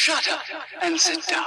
Shut up and sit down.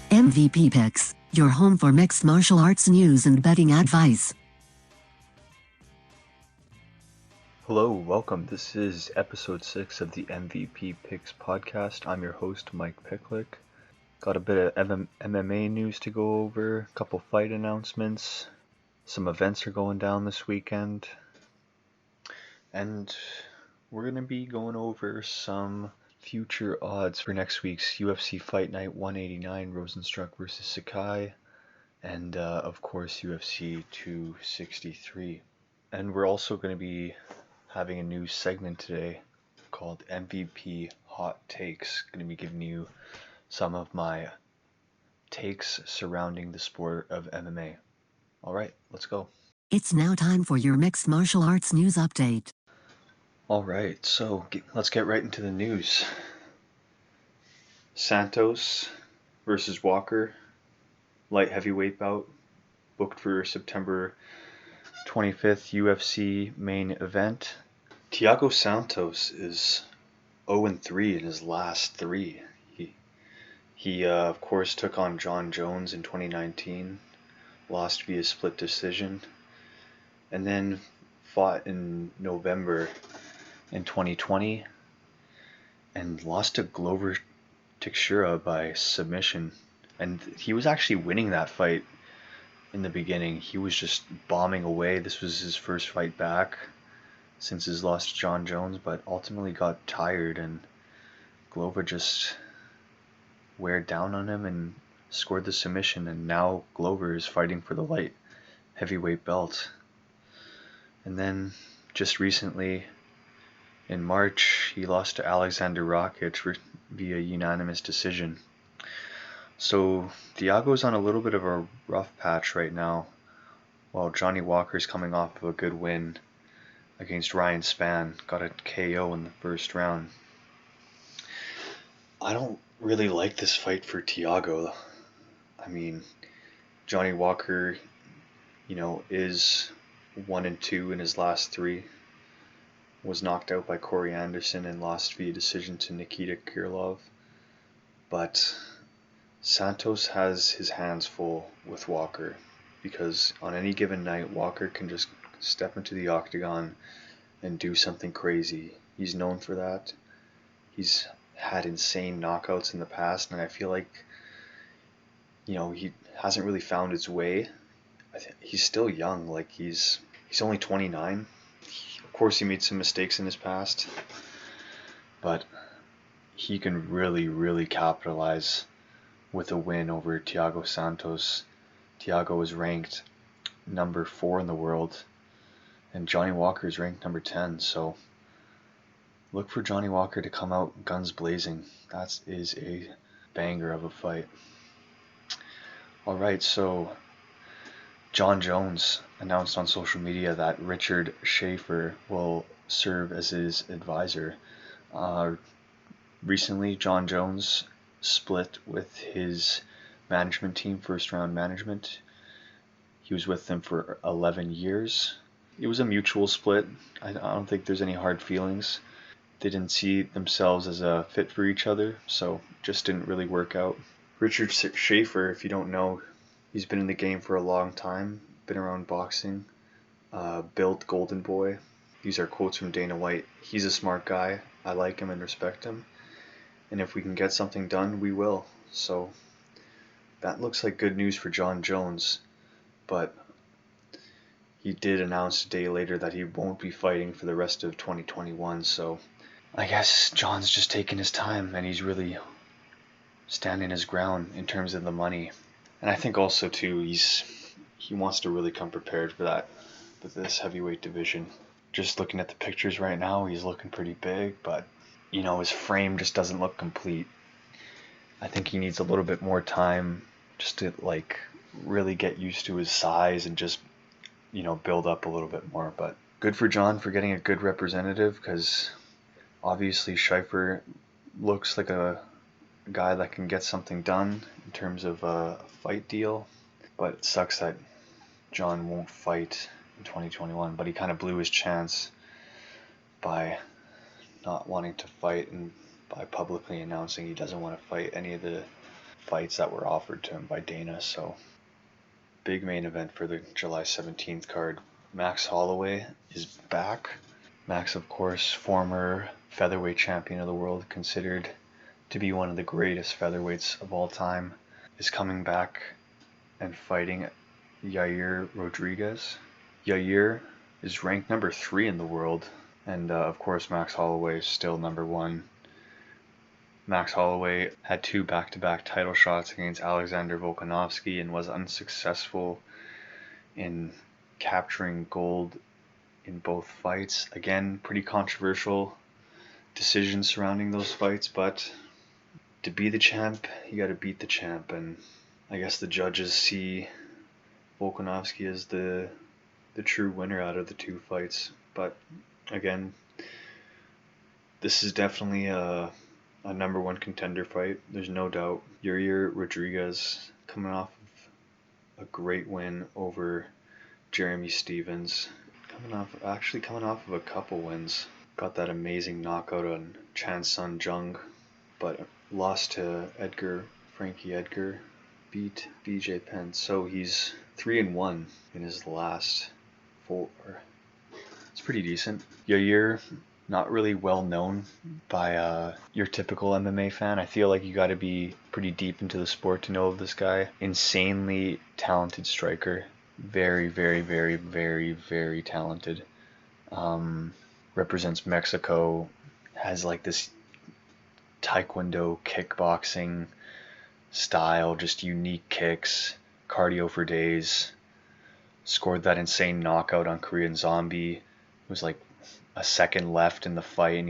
MVP Picks, your home for mixed martial arts news and betting advice. Hello, welcome. This is episode 6 of the MVP Picks podcast. I'm your host, Mike Picklick. Got a bit of MMA news to go over, a couple fight announcements. Some events are going down this weekend. And we're going to be going over some future odds for next week's UFC Fight Night 189, Rozenstruik versus Sakai. And of course, UFC 263. And we're also going to be having a new segment today called MVP Hot Takes. Going to be giving you some of my takes surrounding the sport of MMA. All right, let's go. It's now time for your mixed martial arts news update. All right, so let's get right into the news. Santos versus Walker, light heavyweight bout, booked for September 25th UFC main event. Thiago Santos is 0-3 in his last 3. He of course took on Jon Jones in 2019, lost via split decision, and then fought in November in 2020 and lost to Glover Teixeira by submission. And he was actually winning that fight in the beginning. He was just bombing away. This was his first fight back since his loss to Jon Jones, but ultimately got tired and Glover just wear down on him and scored the submission, and now Glover is fighting for the light heavyweight belt. And then just recently in March he lost to Alexander Rakic via unanimous decision. So Thiago's on a little bit of a rough patch right now, while Johnny Walker's coming off of a good win against Ryan Spann, got a KO in the first round. I don't really like this fight for Thiago. I mean, Johnny Walker, is 1-2 in his last 3. Was knocked out by Corey Anderson and lost via decision to Nikita Krylov. But Santos has his hands full with Walker, because on any given night, Walker can just step into the octagon and do something crazy. He's known for that. He's had insane knockouts in the past, and I feel like, he hasn't really found his way. He's still young. Like, he's only 29. Of course, he made some mistakes in his past, but he can really, really capitalize with a win over Thiago Santos. Thiago is ranked number 4 in the world, and Johnny Walker is ranked number 10, so look for Johnny Walker to come out guns blazing. That is a banger of a fight. Alright, so Jon Jones announced on social media that Richard Schaefer will serve as his advisor. Recently, Jon Jones split with his management team, First Round Management. He was with them for 11 years. It was a mutual split. I don't think there's any hard feelings. They didn't see themselves as a fit for each other, so just didn't really work out. Richard Schaefer, if you don't know, he's been in the game for a long time, been around boxing, built Golden Boy. These are quotes from Dana White. He's a smart guy. I like him and respect him. And if we can get something done, we will. So that looks like good news for Jon Jones. But he did announce a day later that he won't be fighting for the rest of 2021, so I guess John's just taking his time, and he's really standing his ground in terms of the money. And I think also too, he wants to really come prepared for this heavyweight division. Just looking at the pictures right now, he's looking pretty big, but his frame just doesn't look complete. I think he needs a little bit more time just to really get used to his size and just build up a little bit more. But good for John for getting a good representative, because obviously Schaefer looks like a guy that can get something done in terms of a fight deal. But it sucks that John won't fight in 2021, but he kind of blew his chance by not wanting to fight and by publicly announcing he doesn't want to fight any of the fights that were offered to him by Dana. So big main event for the July 17th card. Max Holloway is back. Max, of course, former featherweight champion of the world, considered to be one of the greatest featherweights of all time, is coming back and fighting Yair Rodriguez. Yair is ranked number 3 in the world, and of course Max Holloway is still number 1. Max Holloway had 2 back-to-back title shots against Alexander Volkanovski and was unsuccessful in capturing gold in both fights. Again, pretty controversial decisions surrounding those fights, but to be the champ, you got to beat the champ, and I guess the judges see Volkanovski as the true winner out of the 2 fights. But again, this is definitely a number 1 contender fight. There's no doubt. Yair Rodriguez coming off of a great win over Jeremy Stephens. Coming off of a couple wins. Got that amazing knockout on Chan Sung Jung, but lost to Frankie Edgar. Beat BJ Penn. So he's 3-1 in his last 4. It's pretty decent. Yair, not really well known by your typical MMA fan. I feel like you got to be pretty deep into the sport to know of this guy. Insanely talented striker. Very, very, very, very, very talented. Represents Mexico. Has like this taekwondo kickboxing style, just unique kicks, cardio for days. Scored that insane knockout on Korean Zombie. It was like a second left in the fight, and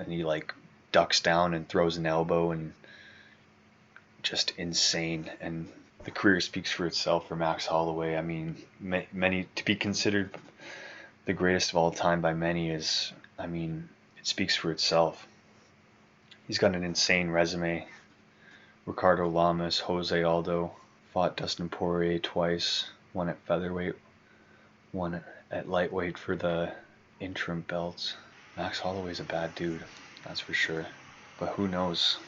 he like ducks down and throws an elbow, and just insane. And the career speaks for itself for Max Holloway. I mean, many to be considered the greatest of all time by many is, I mean, it speaks for itself. He's got an insane resume. Ricardo Lamas, Jose Aldo, fought Dustin Poirier twice, won at featherweight, won at lightweight for the interim belts. Max Holloway's a bad dude, that's for sure. But who knows?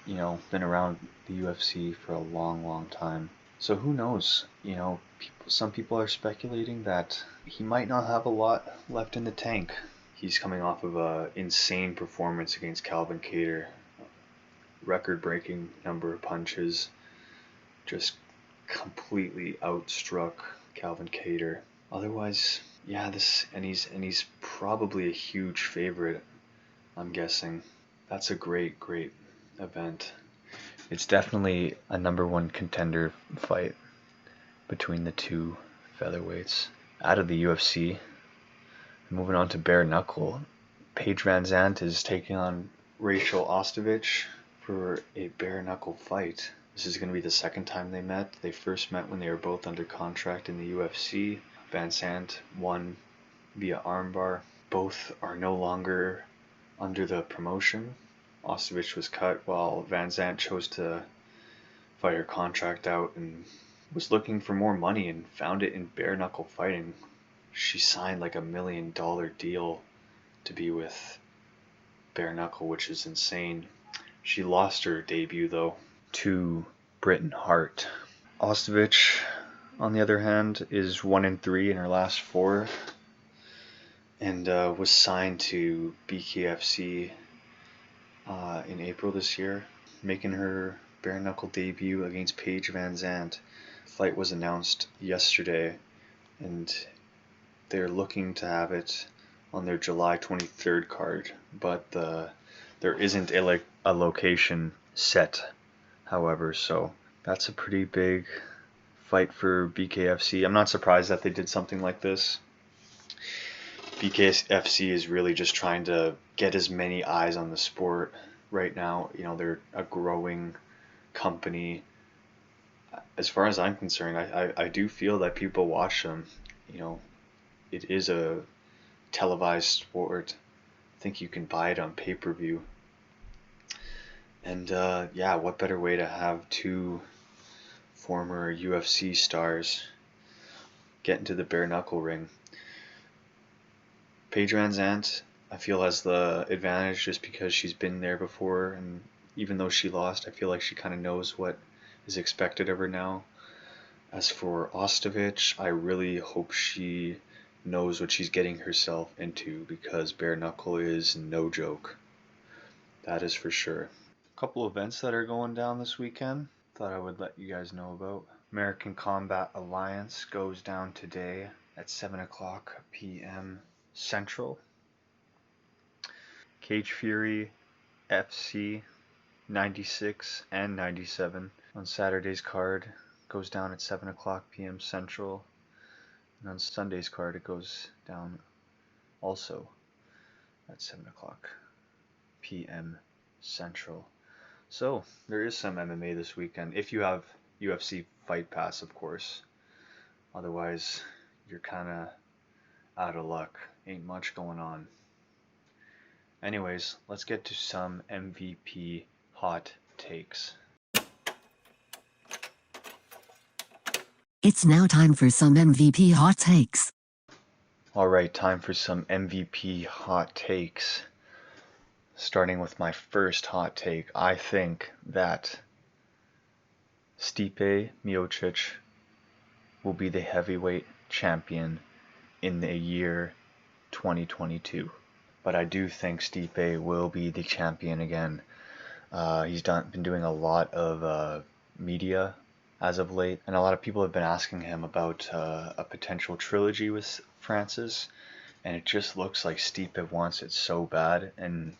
You know, been around the UFC for a long, long time. So who knows? You know, some people are speculating that he might not have a lot left in the tank. He's coming off of an insane performance against Calvin Kattar. Record-breaking number of punches. Just completely outstruck Calvin Kattar. Otherwise, yeah, he's probably a huge favorite, I'm guessing. That's a great, great event. It's definitely a number 1 contender fight between the 2 featherweights. Out of the UFC, moving on to bare knuckle, Paige Van Zandt is taking on Rachel Ostovich for a bare knuckle fight. This is going to be the second time they met. They first met when they were both under contract in the UFC. Van Zandt won via armbar. Both are no longer under the promotion. Ostovich was cut while Van Zandt chose to fight her contract out and was looking for more money and found it in bare knuckle fighting. She signed like $1 million deal to be with bare knuckle, which is insane. She lost her debut though to Britain Hart. Ostovich, on the other hand, is 1-3 in her last 4, and was signed to BKFC in April this year, making her bare knuckle debut against Paige Van Zandt. The fight was announced yesterday, and they're looking to have it on their July 23rd card, but there isn't a location set, however, so that's a pretty big fight for BKFC. I'm not surprised that they did something like this. BKFC is really just trying to get as many eyes on the sport right now. You know, they're a growing company. As far as I'm concerned, I do feel that people watch them. You know, it is a televised sport. I think you can buy it on pay-per-view. And yeah, what better way to have 2 former UFC stars get into the bare knuckle ring. Paige VanZant, I feel, has the advantage just because she's been there before, and even though she lost, I feel like she kind of knows what is expected of her now. As for Ostovich, I really hope she knows what she's getting herself into, because bare knuckle is no joke. That is for sure. A couple events that are going down this weekend, thought I would let you guys know about. American Combat Alliance goes down today at 7 o'clock p.m. Central. Cage Fury FC 96 and 97 on Saturday's card goes down at 7 o'clock p.m. Central, and on Sunday's card it goes down also at 7 o'clock p.m. Central. So there is some MMA this weekend, if you have UFC Fight Pass, of course. Otherwise, you're kind of out of luck. Ain't much going on. Anyways, let's get to some MVP hot takes. It's now time for some MVP hot takes. Alright, time for some MVP hot takes. Starting with my first hot take, I think that Stipe Miocic will be the heavyweight champion in the year 2022. But I do think Stipe will be the champion again. He's been doing a lot of media as of late, and a lot of people have been asking him about a potential trilogy with Francis, and it just looks like Stipe wants it so bad. And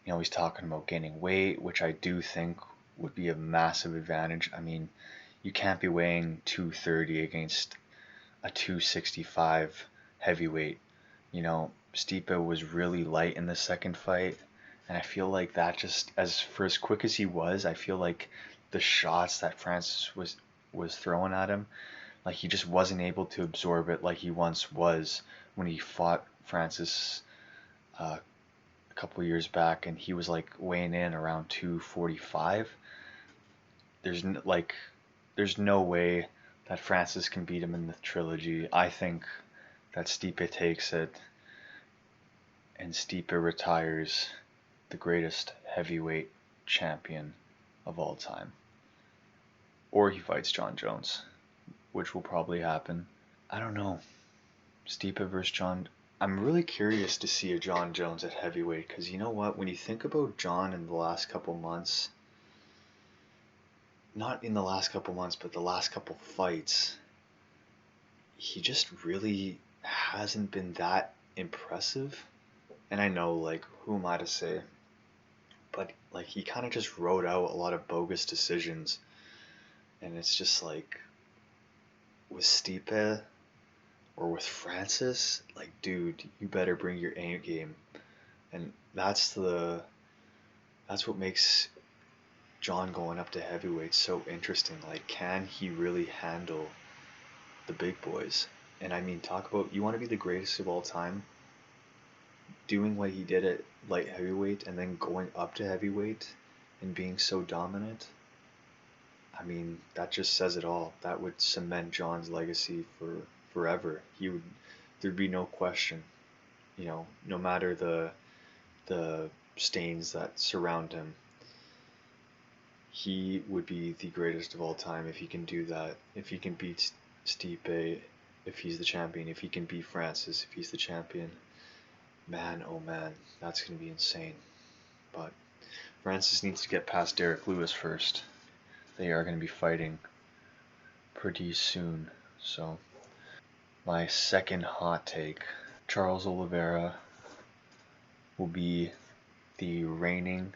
he's talking about gaining weight, which I do think would be a massive advantage. I mean, you can't be weighing 230 against a 265 heavyweight. Stipe was really light in the second fight, and I feel like that just, as quick as he was, I feel like the shots that Francis was throwing at him, like he just wasn't able to absorb it like he once was when he fought Francis a couple years back, and he was like weighing in around 245. There's no way that Francis can beat him in the trilogy. I think that Stipe takes it, and Stipe retires the greatest heavyweight champion of all time. Or he fights Jon Jones, which will probably happen. I don't know. Stipe versus Jon. I'm really curious to see a Jon Jones at heavyweight, because you know what? When you think about Jon in the last couple months, not in the last couple months, but the last couple fights, he just really hasn't been that impressive. And I know, who am I to say? But, he kind of just wrote out a lot of bogus decisions. And it's just with Stipe or with Francis, dude, you better bring your A game. And that's what makes Jon going up to heavyweight so interesting. Can he really handle the big boys? And I mean, talk about, you want to be the greatest of all time, doing what he did at light heavyweight and then going up to heavyweight and being so dominant. I mean, that just says it all. That would cement Jon's legacy for forever. There'd be no question, no matter the stains that surround him. He would be the greatest of all time if he can do that. If he can beat Stipe, if he's the champion. If he can beat Francis, if he's the champion. Man, oh man, that's going to be insane. But Francis needs to get past Derek Lewis first. They are going to be fighting pretty soon. So, my second hot take, Charles Oliveira will be the reigning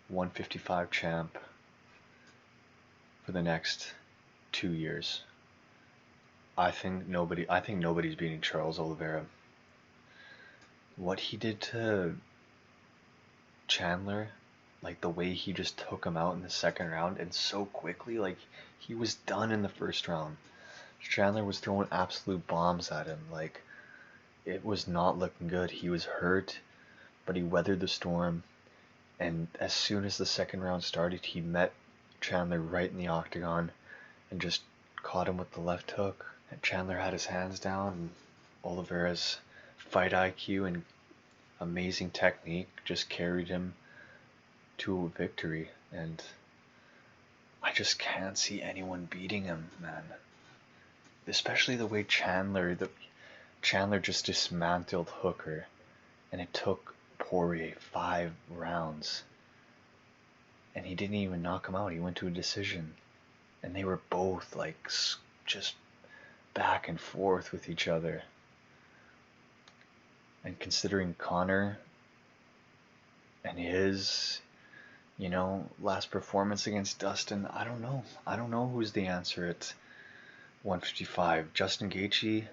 155 champ for the next 2 years. I think nobody's beating Charles Oliveira. What he did to Chandler, the way he just took him out in the second round and so quickly, he was done in the first round. Chandler was throwing absolute bombs at him. It was not looking good. He was hurt, but he weathered the storm. And as soon as the second round started, he met Chandler right in the octagon and just caught him with the left hook. And Chandler had his hands down, and Oliveira's fight IQ and amazing technique just carried him to a victory. And I just can't see anyone beating him, man. Especially the way Chandler just dismantled Hooker, and it took Poirier 5 rounds. And he didn't even knock him out. He went to a decision. And they were both like just back and forth with each other. And considering Conor and his, last performance against Dustin, I don't know. I don't know who's the answer at 155. Justin Gaethje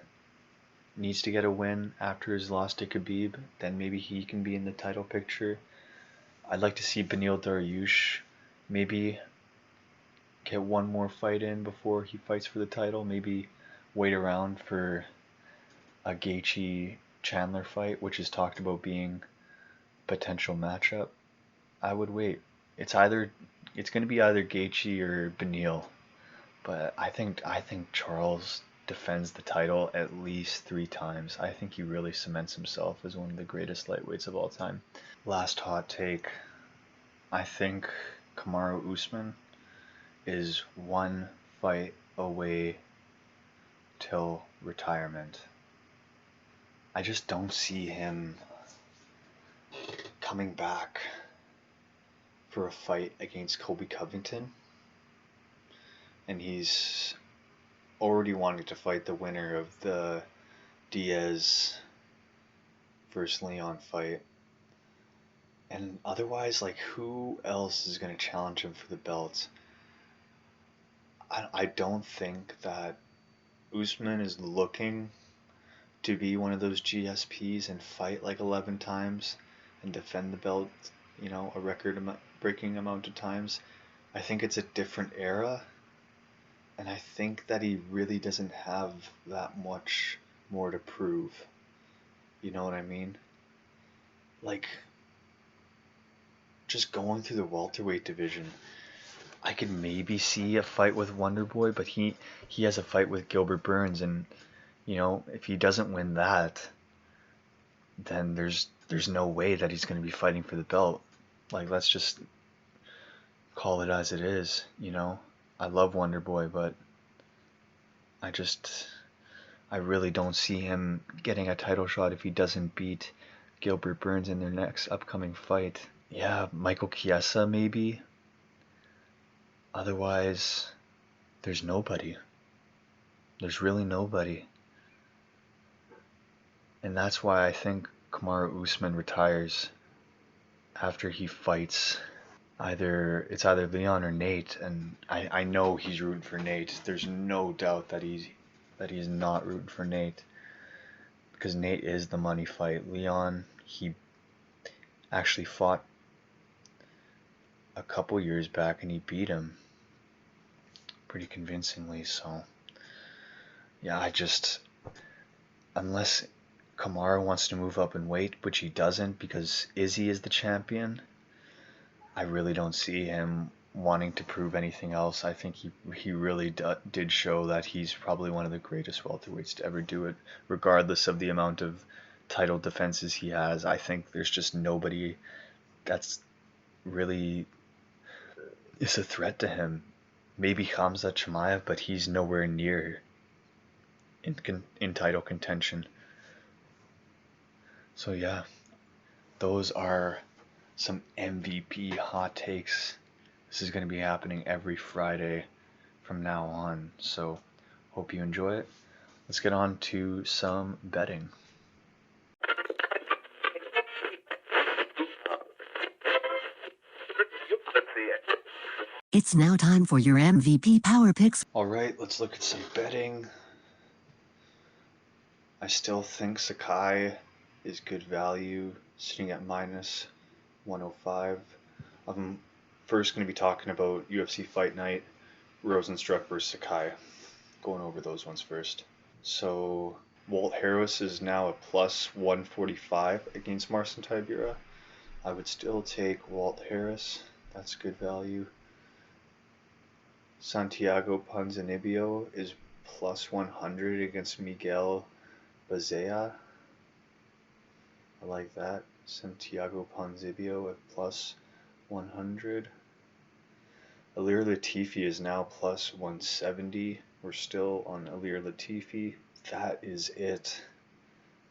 needs to get a win after his loss to Khabib. Then maybe he can be in the title picture. I'd like to see Beneil Dariush maybe get one more fight in before he fights for the title. Maybe wait around for a Gaethje Chandler fight, which is talked about being a potential matchup. I would wait. It's going to be either Gaethje or Beneil, but I think Charles defends the title at least 3 times. I think he really cements himself as one of the greatest lightweights of all time. Last hot take. I think Kamaru Usman is 1 fight away till retirement. I just don't see him coming back for a fight against Colby Covington. And he's already wanting to fight the winner of the Diaz versus Leon fight. And otherwise, who else is going to challenge him for the belt? I don't think that Usman is looking to be one of those GSPs and fight 11 times and defend the belt, a record-breaking amount of times. I think it's a different era, and I think that he really doesn't have that much more to prove. You know what I mean? Just going through the welterweight division, I could maybe see a fight with Wonderboy, but he has a fight with Gilbert Burns, and if he doesn't win that, then there's no way that he's going to be fighting for the belt. Let's just call it as it is. I love Wonderboy, but I really don't see him getting a title shot if he doesn't beat Gilbert Burns in their next upcoming fight. Yeah, Michael Chiesa maybe. Otherwise, there's nobody. There's really nobody. And that's why I think Kamaru Usman retires after he fights either Leon or Nate, and I know he's rooting for Nate. There's no doubt that he's not rooting for Nate, because Nate is the money fight. Leon, he actually fought a couple years back and he beat him pretty convincingly. So yeah, unless Kamaru wants to move up in weight, which he doesn't because Izzy is the champion, I really don't see him wanting to prove anything else. I think he really did show that he's probably one of the greatest welterweights to ever do it, regardless of the amount of title defenses he has. I think there's just nobody that's really is a threat to him. Maybe Khamzat Chimaev, but he's nowhere near in title contention. So yeah, those are some MVP hot takes. This is going to be happening every Friday from now on, so hope you enjoy it. Let's get on to some betting. It's now time for your MVP Power Picks. Alright, let's look at some betting. I still think Sakai is good value, sitting at minus 105. I'm first going to be talking about UFC Fight Night, Rosenstruck versus Sakai. Going over those ones first. So Walt Harris is now at plus 145 against Marcin Tybura. I would still take Walt Harris. That's good value. Santiago Ponzinibbio is plus 100 against Miguel Bazea. I like that. Santiago Ponzinibbio at plus 100. Ilir Latifi is now plus 170. We're still on Ilir Latifi. That is it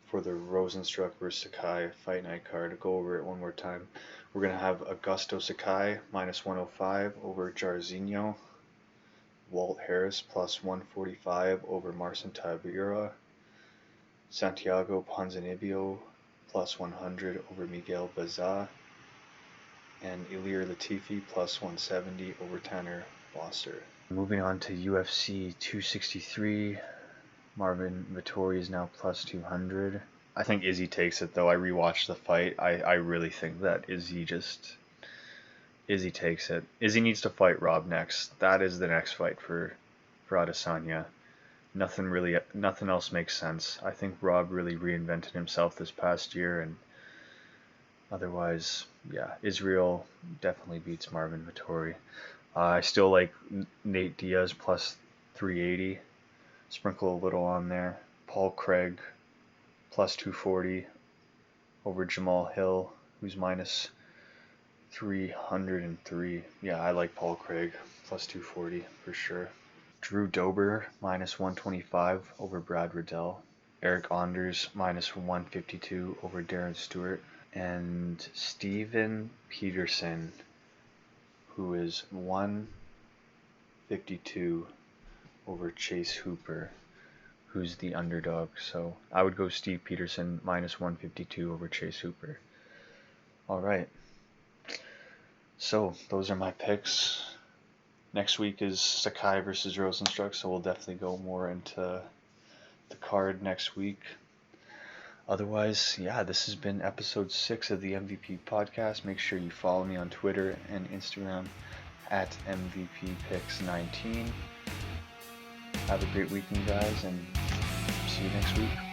for the Rosenstruck vs. Sakai Fight Night card. To go over it one more time. We're going to have Augusto Sakai minus 105 over Jairzinho. Walt Harris plus 145 over Marcin Tybura. Santiago Ponzinibbio plus 100 over Miguel Bazea. And Ilir Latifi plus 170 over Tanner Boser. Moving on to UFC 263, Marvin Vettori is now plus 200. I think Izzy takes it though. I rewatched the fight. I really think that Izzy takes it. Izzy needs to fight Rob next. That is the next fight for Adesanya. Nothing else makes sense. I think Rob really reinvented himself this past year, and otherwise, yeah, Israel definitely beats Marvin Vettori. I still like Nate Diaz plus 380. Sprinkle a little on there. Paul Craig plus 240 over Jamal Hill, who's minus 303. Yeah, I like Paul Craig plus 240 for sure. Drew Dober minus 125 over Brad Riddell. Eric Anders minus 152 over Darren Stewart. And Steven Peterson, who is 152 over Chase Hooper, who's the underdog. So I would go Steve Peterson minus 152 over Chase Hooper. All right. So those are my picks. Next week is Sakai versus Rosenstruck, so we'll definitely go more into the card next week. Otherwise, yeah, this has been episode 6 of the MVP podcast. Make sure you follow me on Twitter and Instagram at MVPPicks19. Have a great weekend, guys, and see you next week.